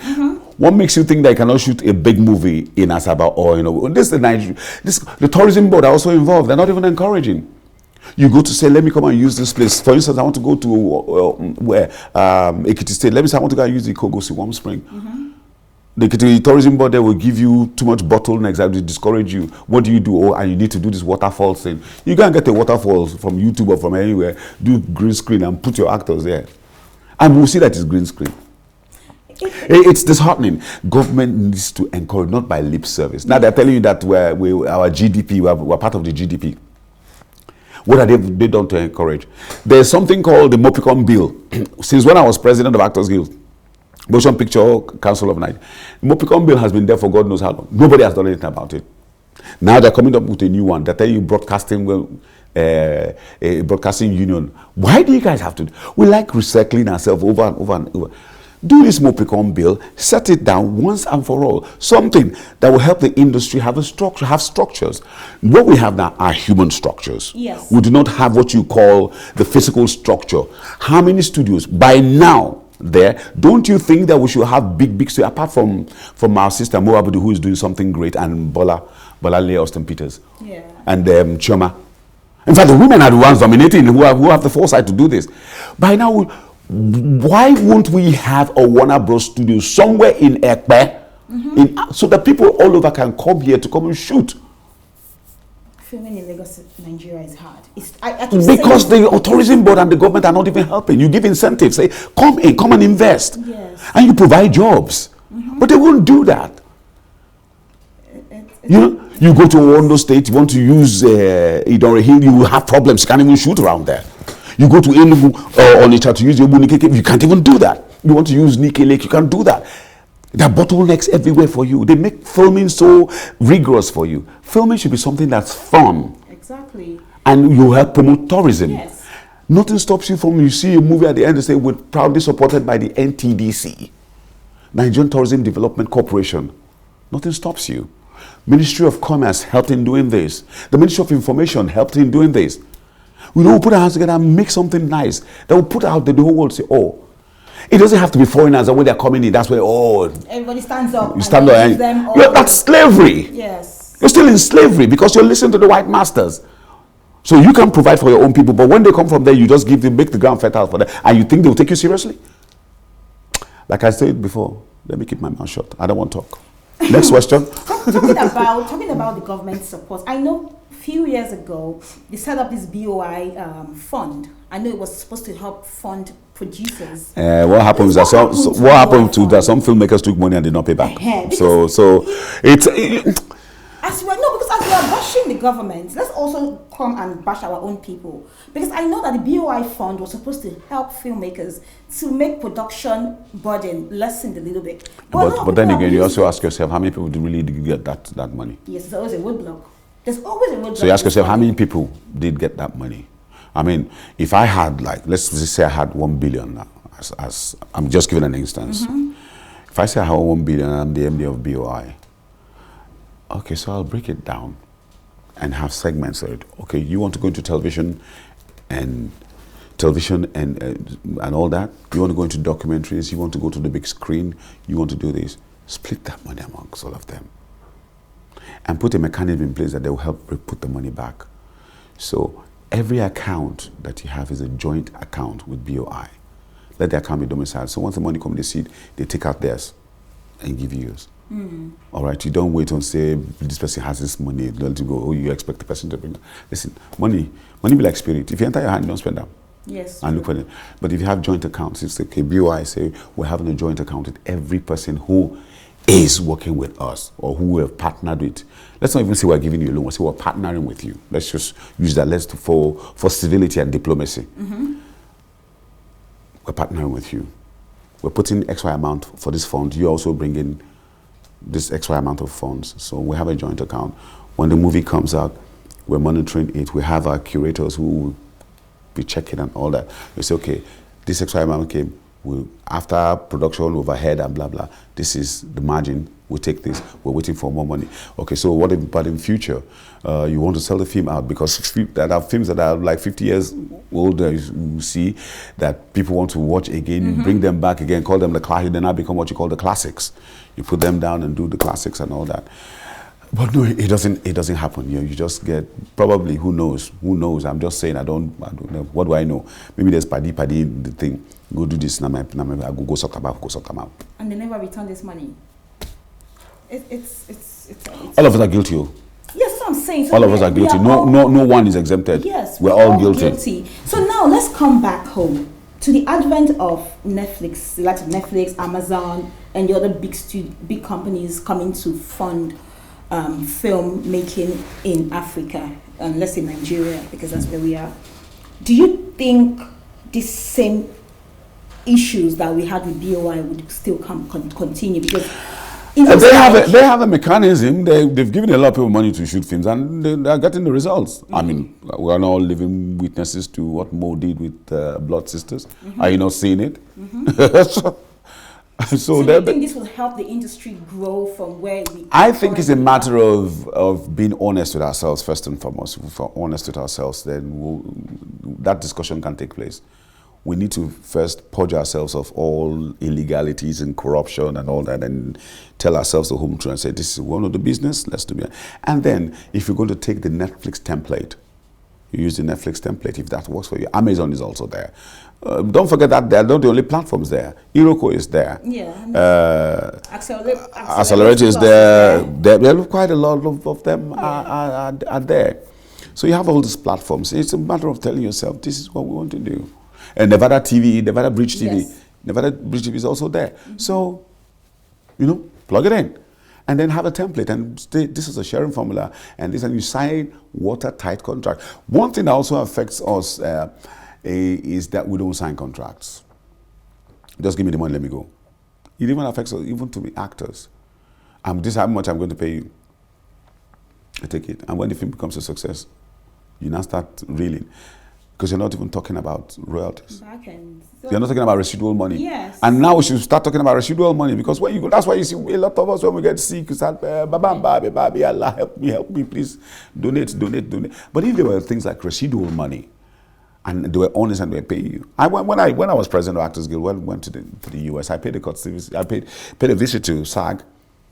What makes you think that you cannot shoot a big movie in Asaba or, the tourism board are also involved. They're not even encouraging. You go to say, let me come and use this place. For instance, I want to go to Ekiti State. Let me say I want to go and use the Kogosi Warm Spring. The Ekiti tourism board there will give you too much bottlenecks that will discourage you. What do? Oh, and you need to do this waterfall thing. You can't get the waterfalls from YouTube or from anywhere. Do green screen and put your actors there. And we'll see that it's green screen. It's disheartening. Government needs to encourage, not by lip service. Now they're telling you that our GDP, we're part of the GDP. What are they done to encourage? There's something called the Mopicon Bill. Since when I was president of Actors Guild, Motion Picture Council of Nigeria, the Mopicon Bill has been there for God knows how long. Nobody has done anything about it. Now they're coming up with a new one. They're telling you broadcasting union. Why do you guys have to? We like recycling ourselves over and over and over. Do this Mopicon bill, set it down once and for all. Something that will help the industry have a structure, have structures. What we have now are human structures. Yes. We do not have what you call the physical structure. How many studios? By now, don't you think that we should have big studios, apart from our sister Moabudu, who is doing something great, and Bola Austin Peters, and Choma. In fact, the women are the ones dominating who have the foresight to do this. By now, why won't we have a Warner Bros. Studio somewhere in Ekpe, so that people all over can come here to come and shoot? Filming in Lagos, Nigeria is hard. Because the tourism board and the government are not even helping. You give incentives, say, come and invest. Yes. And you provide jobs. But they won't do that. You go to Ondo State, you want to use Idore Hill, you will have problems. You can't even shoot around there. You go to Enugu or Onitsha to use your Nikeke, you can't even do that. You want to use Nike Lake, you can't do that. There are bottlenecks everywhere for you. They make filming so rigorous for you. Filming should be something that's fun. Exactly. And you help promote tourism. Yes. Nothing stops you from, you see a movie at the end, they say, we're proudly supported by the NTDC, Nigerian Tourism Development Corporation. Nothing stops you. Ministry of Commerce helped in doing this. The Ministry of Information helped in doing this. We will put our hands together and make something nice that will put out the whole world say, oh, it doesn't have to be foreigners, and when they're coming in, that's where, everybody stands up. You stand up and that's slavery. Yes. You're still in slavery because you're listening to the white masters. So you can provide for your own people, but when they come from there, you just make the ground fertile for them, and you think they'll take you seriously? Like I said before, let me keep my mouth shut. I don't want to talk. Next question. talking about the government support. I know a few years ago they set up this BOI fund. I know it was supposed to help fund producers. What happened is that some filmmakers took money and did not pay back. As we are bashing the government, let's also come and bash our own people. Because I know that the BOI fund was supposed to help filmmakers to make production burden lessened a little bit. But then again, you also ask yourself, how many people really did get that money? Yes, there's always a roadblock. There's always a roadblock. So you ask yourself, how many people did get that money? I mean, if I had, let's just say I had 1 billion now, as I'm just giving an instance. If I say I have 1 billion and I'm the MD of BOI, okay, so I'll break it down and have segments of it. Okay, you want to go into television and all that. You want to go into documentaries. You want to go to the big screen. You want to do this. Split that money amongst all of them, and put a mechanism in place that they will help put the money back. So every account that you have is a joint account with BOI. Let the account be domiciled. So once the money comes, they take out theirs and give you yours. All right, you don't wait and say this person has this money. Let you go. Oh, you expect the person to bring it. Listen, money be like spirit. If you enter your hand, you don't spend them. Yes. And look for it. But if you have joint accounts, it's okay. BOI say we're having a joint account with every person who is working with us or who we have partnered with. Let's not even say we're giving you a loan. We'll say we're partnering with you. Let's just use that list for civility and diplomacy. We're partnering with you. We're putting X, Y amount for this fund. You also bring in this X, Y amount of funds. So we have a joint account. When the movie comes out, we're monitoring it. We have our curators who will be checking and all that. We say, okay, this X, Y amount came. After production, overhead and blah, blah, this is the margin. We take this. We're waiting for more money. Okay, so what about in future? You want to sell the film out because there are films that are like 50 years old. You see that people want to watch again. You bring them back again, call them the classics. They now become what you call the classics. You put them down and do the classics and all that. But no, it doesn't happen. You know, you just get, probably, who knows? I'm just saying, I don't know. What do I know? Maybe there's paddy in the thing. Go do this, I go sort them out. And they never return this money. It's all of us are guilty. Oh. Yes, that's what I'm saying. So all of us are guilty. No one is exempted. Yes, we're all guilty. So now let's come back home to the advent of Netflix, like Netflix, Amazon, and the other big companies coming to fund film making in Africa, and let's say Nigeria, because that's where we are. Do you think these same issues that we had with BOI would still continue? Because they have a mechanism. They've given a lot of people money to shoot films, and they're getting the results. Mm-hmm. I mean, we are now living witnesses to what Mo did with Blood Sisters. Mm-hmm. Are you not seeing it? Mm-hmm. So do you think this will help the industry grow from where we are? I think it's a matter of being honest with ourselves first and foremost. If we're honest with ourselves, then that discussion can take place. We need to first purge ourselves of all illegalities and corruption and all that, and tell ourselves the home truth and say, this is one of the business, let's do it. And then, if you're going to take the Netflix template, you use the Netflix template if that works for you. Amazon is also there. Don't forget that they're not the only platforms there. Iroko is there. Yeah. Accelerate is there. There are quite a lot of them are there. So you have all these platforms. It's a matter of telling yourself, this is what we want to do. And Nevada TV, Nevada Bridge TV. Yes. Nevada Bridge TV is also there. Mm-hmm. So, plug it in. And then have a template and say, this is a sharing formula. And you sign watertight contract. One thing that also affects us is that we don't sign contracts. Just give me the money, let me go. It even affects us, even to the actors. This is how much I'm going to pay you. I take it. And when the film becomes a success, you now start reeling. Because you're not even talking about royalties. So you're not talking about residual money. Yes. And now we should start talking about residual money, because when you go, that's why you see a lot of us when we get sick, we start, Allah, help me, please, donate. But if there were things like residual money, and they were honest and they were paying you. When I was president of Actors Guild, when we went to the US, I paid I paid a visit to SAG.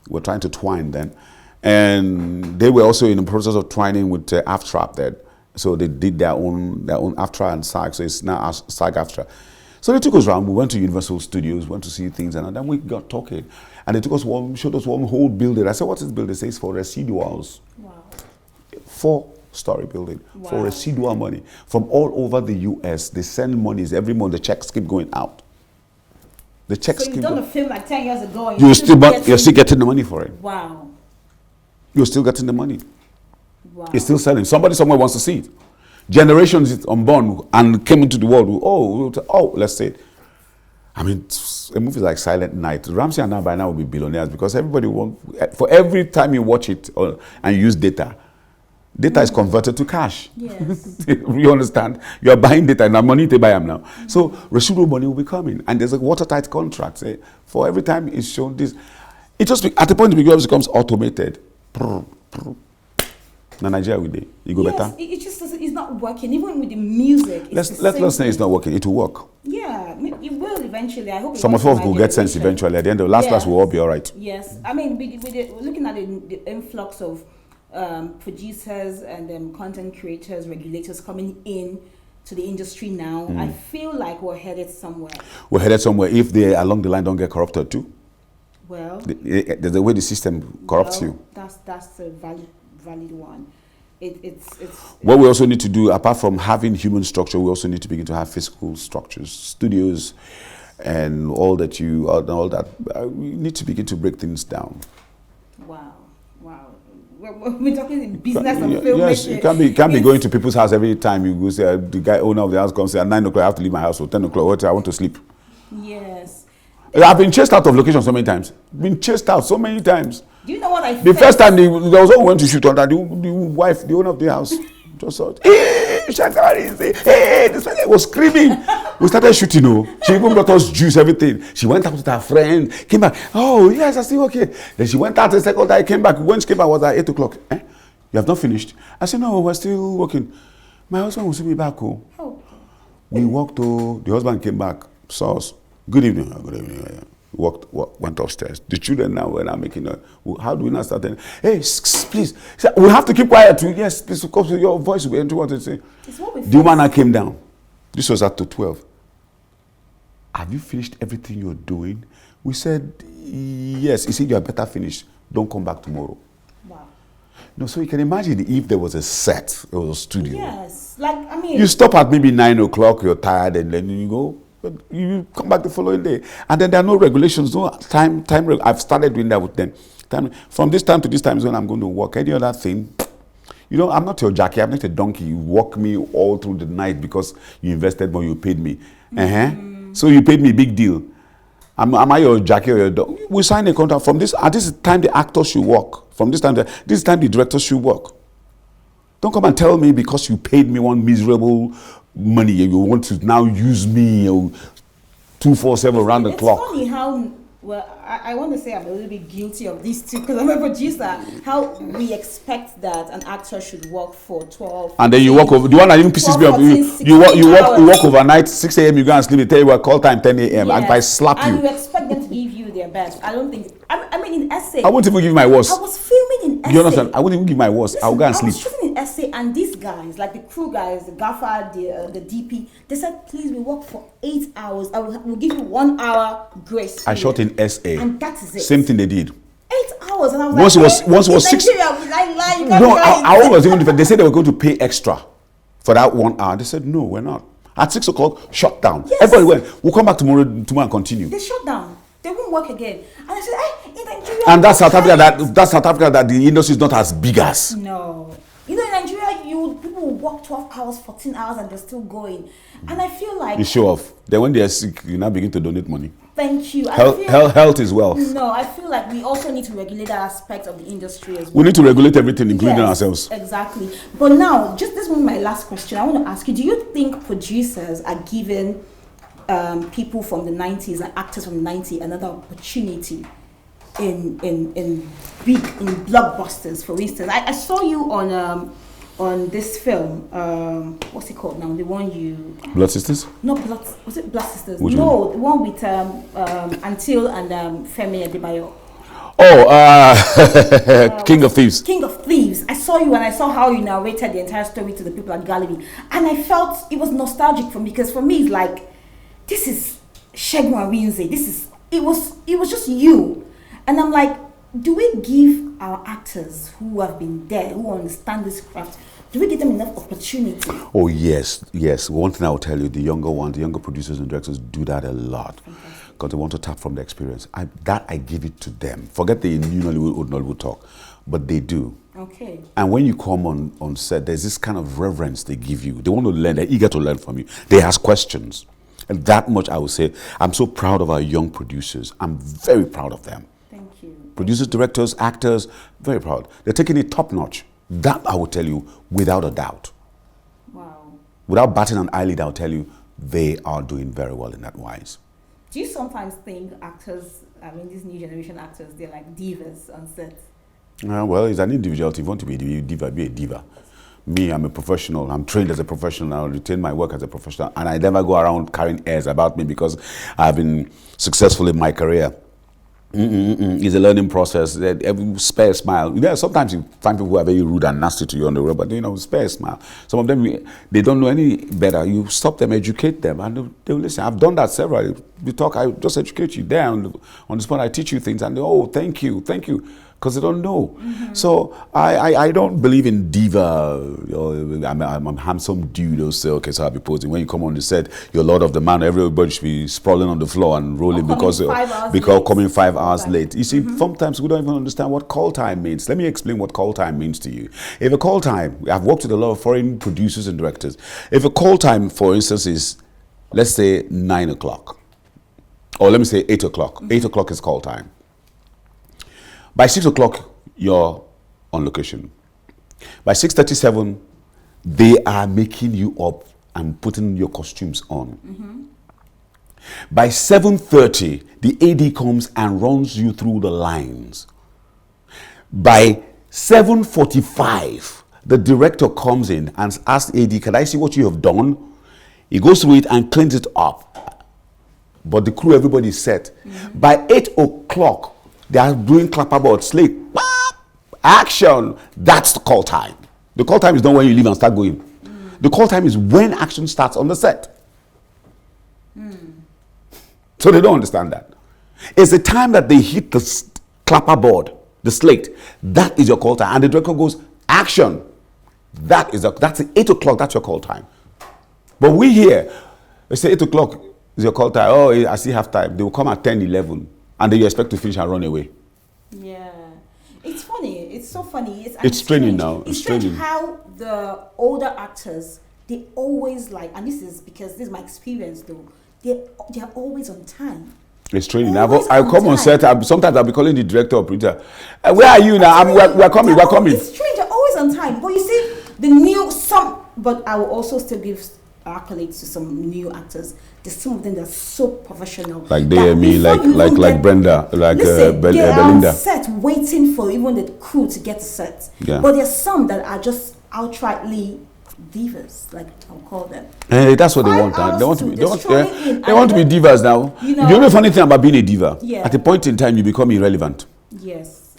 We're trying to twine then, and they were also in the process of twining with AFTRA then. So they did their own AFTRA and SAG, so it's now SAG AFTRA. So they took us around. We went to Universal Studios, went to see things, and then we got talking. And they showed us one whole building. I said, "What's this building?" They say it's for residuals. Wow. 4-story building. Wow. For residual money from all over the US. They send monies every month. The checks keep going out. The checks. So you've done a film like 10 years ago. And you're still getting the money for it. Wow. You're still getting the money. Wow. It's still selling. Somebody somewhere wants to see it. Generations is unborn and came into the world. Let's say. I mean, a movie like Silent Night. Ramsey and I by now will be billionaires, because everybody for every time you watch it and use data is converted to cash. Yes. You understand? You are buying data and money to buy them now. Mm-hmm. So residual money will be coming, and there's a watertight contract. For every time it's shown this, it just at the point it becomes automated. Now Nigeria with it, you go better. It just doesn't. It's not working. Even with the music. Let's say it's not working. It will work. Yeah, it will eventually. I hope. Some of us will get sense eventually. At the end of the last class, we'll all be all right. Yes, I mean, looking at the influx of producers and content creators, regulators coming in to the industry now, I feel like we're headed somewhere. We're headed somewhere if they along the line don't get corrupted too. Well, the way the system corrupts you. That's a valid one. It's what we also need to do, apart from having human structure, we also need to begin to have physical structures, studios, and all that. We need to begin to break things down. Wow. We're talking business and filmmaking. Yes, you can't be going to people's house every time you go. Say the guy owner of the house comes say at 9 o'clock I have to leave my house, or 10 o'clock I want to sleep. Yes. I've been chased out of location so many times. Been chased out so many times. Do you know what I The first time there was someone went to shoot on that, the wife, the owner of the house, just saw, hey, Segun Arinze, hey, this one was screaming. We started shooting, She even brought us juice, everything. She went out with her friend, came back, oh, yes, I'm still okay. Then she went out the second time, came back. When she came back, was at 8 o'clock. You have not finished? I said, no, we're still working. My husband will see me back home. Oh. We walked, the husband came back, saw us. Good evening. Went upstairs. The children now were now making a, how do we not start then? Hey, please, we have to keep quiet too. Yes, please, of course, your voice will be into what to say. The woman now came down. This was after 12. Have you finished everything you're doing? We said, yes. He said, you are better finished. Don't come back tomorrow. Wow. No, so you can imagine if there was a set, there was a studio. Yes, like, I mean. You stop at maybe 9 o'clock, you're tired, and then you go. But you come back the following day. And then there are no regulations, no time. I've started doing that with them. From this time to this time is when I'm going to work. Any other thing, I'm not your Jackie, I'm not a donkey. You walk me all through the night because you invested more, you paid me. So you paid me, big deal. Am I your Jackie or your dog? We sign a contract from this. At this time, the actor should work. From this time, the director should work. Don't come and tell me because you paid me one miserable money, you want to now use me 247 around the clock. It's funny how, well, I want to say I'm a little bit guilty of this too because I'm a producer. How we expect that an actor should work for 12. And then you walk over. The one that even pisses me off. You walk overnight, 6 a.m. You go and sleep. They tell you call time 10 a.m. Yes. And if I slap you. And you expect them to give you their best. I don't think. I mean, in essay. I won't even give my worst. I was filming in essay. You understand? I wouldn't even give my worst. I'll go and sleep. I was shooting in essay, and these guys, like the crew guys, the gaffer, the DP, they said, please, we work for 8 hours. We'll give you 1 hour grace period. I shot in SA. And that is it. Same thing they did. 8 hours, and I was once it was 6. No, I was even different. They said they were going to pay extra for that 1 hour. They said no, we're not. At 6 o'clock, shut down. Yes. Everybody went. We'll come back tomorrow and continue. They shut down. They won't work again. And I said, hey, in Nigeria. And that's South Africa. That's South Africa. That the industry is not as big as. No. In Nigeria, people will work 12 hours, 14 hours, and they're still going. And I feel like you show off. Then when they are sick, you now begin to donate money. Thank you. Health is wealth. No, I feel like we also need to regulate that aspect of the industry as well. We need to regulate everything, including ourselves. Exactly. But now, just this one, my last question. I want to ask you: do you think producers are giving people from the 90s and actors from the 90s another opportunity in blockbusters? For instance, I saw you on this film, what's it called now? The one you... Blood Sisters? No, was it Blood Sisters? Which no, one? The one with Antil and Femi Adebayo. Oh, King of Thieves. King of Thieves. I saw you and I saw how you narrated the entire story to the people at Gallery. And I felt it was nostalgic for me, because for me it's like, this is Segun Arinze. It was just you. And I'm like, do we give our actors who have been there, who understand this craft, do we give them enough opportunity? Oh, yes. One thing I will tell you, the younger producers and directors do that a lot. Because they want to tap from the experience. I give it to them. Forget the new Nollywood talk, but they do. Okay. And when you come on set, there's this kind of reverence they give you. They want to learn. They're eager to learn from you. They ask questions. And that much I would say, I'm so proud of our young producers. I'm very proud of them. Thank you. Producers, directors, actors, very proud. They're taking it top notch. That I will tell you without a doubt. Wow. Without batting an eyelid, I'll tell you they are doing very well in that wise. Do you sometimes think actors, these new generation actors, they're like divas on set? Well, it's an individual. If you want to be a diva, be a diva. Me, I'm a professional. I'm trained as a professional. I retain my work as a professional. And I never go around carrying airs about me because I've been successful in my career. It's a learning process. Spare a smile. Sometimes you find people who are very rude and nasty to you on the road, but spare a smile. Some of them, they don't know any better. You stop them, educate them, and they'll listen. I've done that several. We talk, I just educate you there on the spot. I teach you things, and thank you, because they don't know. So I don't believe in diva. I'm a handsome dude. They'll say, okay, so I'll be posing. When you come on the set, you're Lord of the Man. Everybody should be sprawling on the floor and rolling because coming 5 hours late. You see, sometimes we don't even understand what call time means. Let me explain what call time means to you. If a call time, I've worked with a lot of foreign producers and directors. If a call time, for instance, is, let's say 9 o'clock, or let me say 8 o'clock. 8 o'clock is call time. By 6 o'clock, you're on location. By 6:37, they are making you up and putting your costumes on. By 7:30, the AD comes and runs you through the lines. By 7:45, the director comes in and asks AD, can I see what you have done? He goes through it and cleans it up. but the crew, everybody is set. By 8 o'clock, they are doing clapperboard, slate, action. That's the call time. The call time is not when you leave and start going. The call time is when action starts on the set. So they don't understand that. It's the time that they hit the clapperboard, the slate. That is your call time. And the director goes, action. That's 8 o'clock, that's your call time. But we here, they say 8 o'clock is your call time. Oh, I see half time. They will come at 10, 11, and then you expect to finish and run away. Yeah. It's funny. It's so funny. It's training now. It's strange how the older actors, they always like, and this is because this is my experience though, they're always on time. It's training. I come on set. Sometimes I'll be calling the director or producer. Where are you now? We're coming. We're coming. It's strange. They're always on time. But you see, but I will also still give accolades to some new actors. There's some of them that are so professional. Like like Brenda, like Belinda. They're on set waiting for even the crew to get to set. Yeah. But there's some that are just outrightly divas, like I'll call them. Hey, that's what they want. They want to be. They want to be divas now. You know the funny thing about being a diva? Yeah. At a point in time, you become irrelevant. Yes.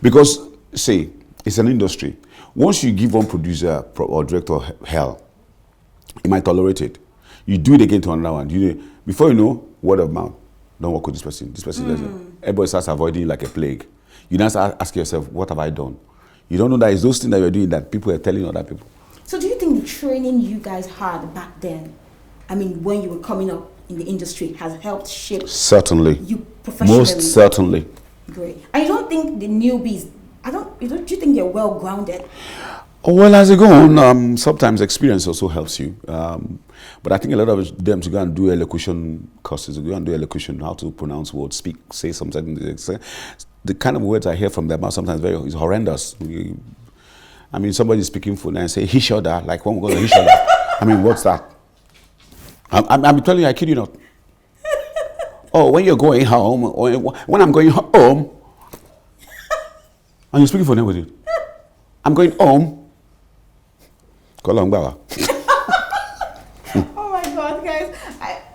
Because say it's an industry. Once you give one producer or director hell, he might tolerate it. You do it again to another one. Before you know, word of mouth. Don't work with this person. This person doesn't. Everybody starts avoiding you like a plague. You now start asking yourself, what have I done? You don't know that it's those things that you're doing that people are telling other people. So do you think the training you guys had back then, I mean, when you were coming up in the industry, has helped shape certainly you professionally? Most certainly. Great. And you don't think the newbies, do you think they're well grounded? Oh, well, as you go on, sometimes experience also helps you. But I think a lot of them to go and do elocution courses, to go and do elocution, how to pronounce words, speak, say something. The kind of words I hear from them are sometimes is horrendous. I mean, somebody speaking for and say, he shoulder, like when we go to he shoulder. I mean, what's that? I'm telling you, I kid you not. Oh, when you're going home, or when I'm going home, and you're speaking for them with it. I'm going home. Call on Bawa. Oh my God, guys.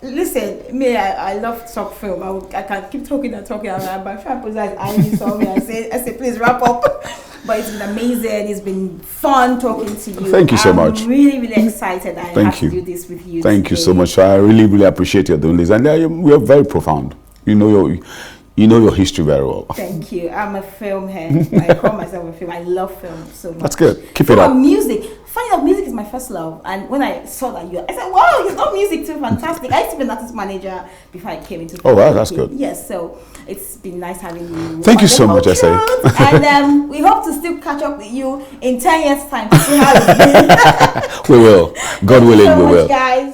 Listen, I love talk film. I can keep talking and talking. But I need something. I say, please wrap up. But it's been amazing. It's been fun talking to you. Thank you so much. I'm really, really excited. I have to do this with you. Thank you so much. I really, really appreciate you doing this. And we are very profound. You know your history very well. Thank you. I'm a film head. I call myself a film. I love film so much. That's good. Keep it up. Music. Funny enough, music is my first love. And when I saw that I said, wow, you love music too. Fantastic. I used to be an artist manager before I came into film. Oh, wow, that's good. Yes, so it's been nice having you. Thank you so much, I say. And we hope to still catch up with you in 10 years' time to see how it's been. We will. God willing, we will. Guys.